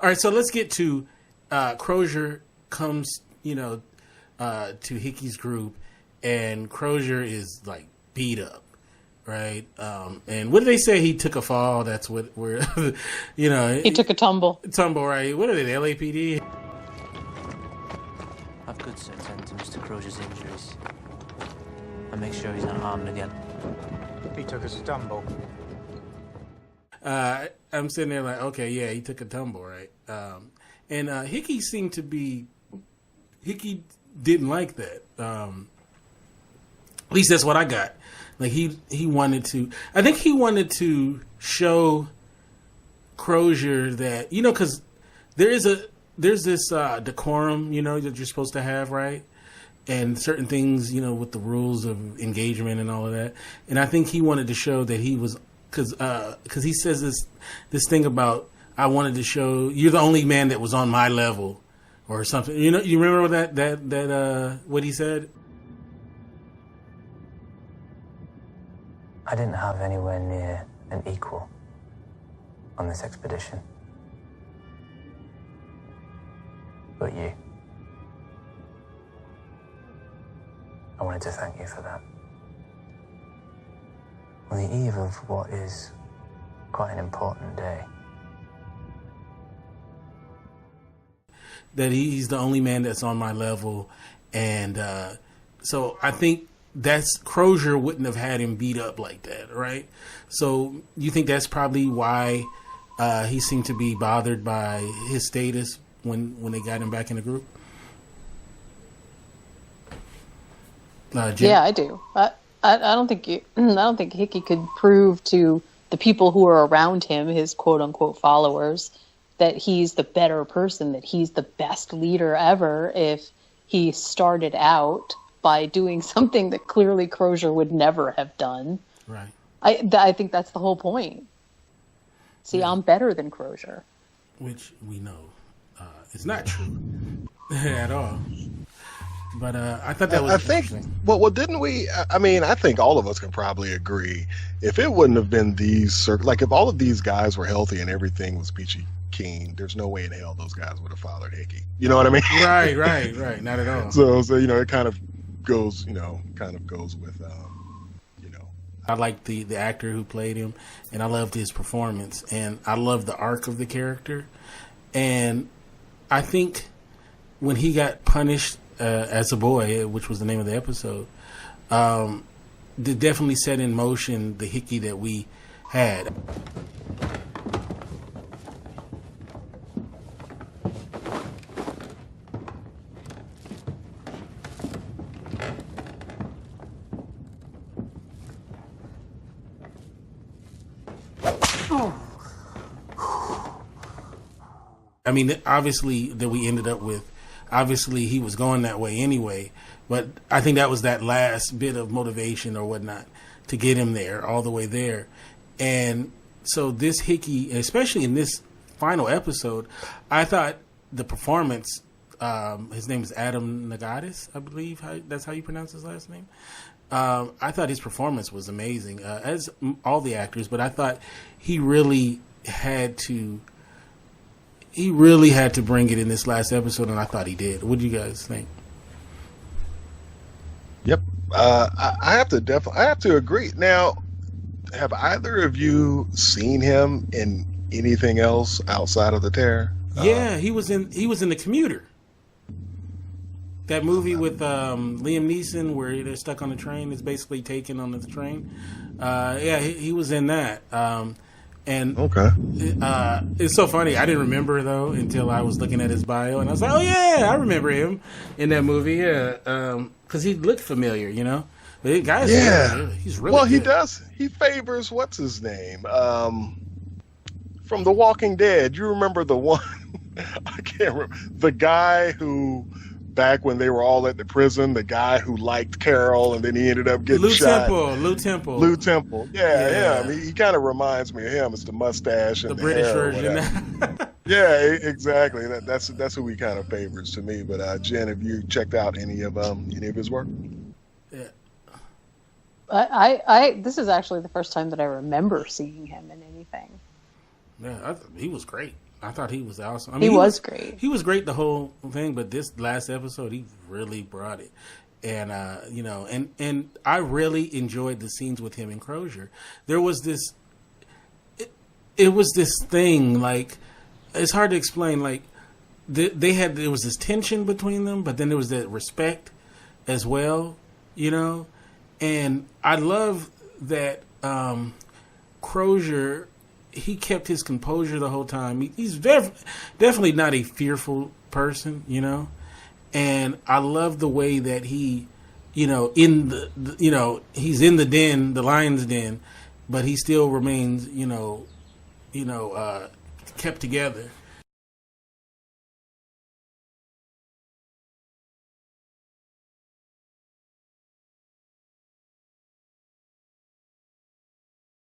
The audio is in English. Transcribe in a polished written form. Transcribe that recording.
All right, so let's get to Crozier comes, to Hickey's group, and Crozier is like beat up, right? And what did they say? He took a fall. That's what we're, He took a tumble. Tumble, right? What are they? The LAPD? I've good set tend to Mr. Crozier's injuries. And make sure he's not harmed again. He took us a tumble. I'm sitting there like, okay, yeah, he took a tumble, right? And Hickey didn't like that. At least that's what I got. Like he wanted to. I think he wanted to show Crozier that because there's this decorum that you're supposed to have, right? And certain things with the rules of engagement and all of that. And I think he wanted to show that he was because he says this thing about I wanted to show you're the only man that was on my level or something. You remember that what he said? I didn't have anywhere near an equal on this expedition. But you. I wanted to thank you for that. On the eve of what is quite an important day. That he's the only man that's on my level. And so I think that's Crozier wouldn't have had him beat up like that, right? So you think that's probably why he seemed to be bothered by his status when they got him back in the group? Yeah, I do. I don't think Hickey could prove to the people who are around him, his quote unquote followers, that he's the better person, that he's the best leader ever if he started out by doing something that clearly Crozier would never have done. Right. I think that's the whole point. See, yeah. I'm better than Crozier. Which we know is not true at all. But I thought that was interesting. Well, didn't we? I mean, I think all of us can probably agree. If it wouldn't have been if all of these guys were healthy and everything was peachy keen, there's no way in hell those guys would have followed Hickey. You know what I mean? Right. Not at all. So it kind of goes with I liked the actor who played him, and I loved his performance, and I loved the arc of the character, and I think when he got punished as a boy, which was the name of the episode, it definitely set in motion the Hickey that we had. I mean, obviously that we ended up with. Obviously, he was going that way anyway, but I think that was that last bit of motivation or whatnot to get him there, all the way there. And so this Hickey, especially in this final episode, I thought the performance, his name is Adam Nagadis, I believe that's how you pronounce his last name. I thought his performance was amazing, as all the actors, but I thought he really had to bring it in this last episode, and I thought he did. What do you guys think? Yep. I have to agree. Now, have either of you seen him in anything else outside of The Terror? Yeah, he was in The Commuter. That movie with Liam Neeson where they're stuck on the train, is basically taken on the train. He was in that. And okay. It's so funny. I didn't remember though until I was looking at his bio, and I was like, "Oh yeah, I remember him in that movie." Yeah, because he looked familiar, But the guy's he's really good. He does. He favors what's his name from The Walking Dead. You remember the one? I can't remember the guy who. Back when they were all at the prison, the guy who liked Carol and then he ended up getting shot. Lou Temple. Yeah. I mean, he kind of reminds me of him. It's the mustache and the British hair version. Yeah, exactly. That's who he kind of favors to me. But Jen, have you checked out any of his work? Yeah. I this is actually the first time that I remember seeing him in anything. Yeah, he was great. I thought he was awesome. I He was great. He was great the whole thing, but this last episode, he really brought it. And you know, and I really enjoyed the scenes with him and Crozier. There was this, it was this thing, like, it's hard to explain. Like, there was this tension between them, but then there was that respect as well, you know. And I love that Crozier, he kept his composure the whole time. He's definitely not a fearful person, you know. And I love the way that he, you know, he's in the den, the lion's den, but he still remains, kept together.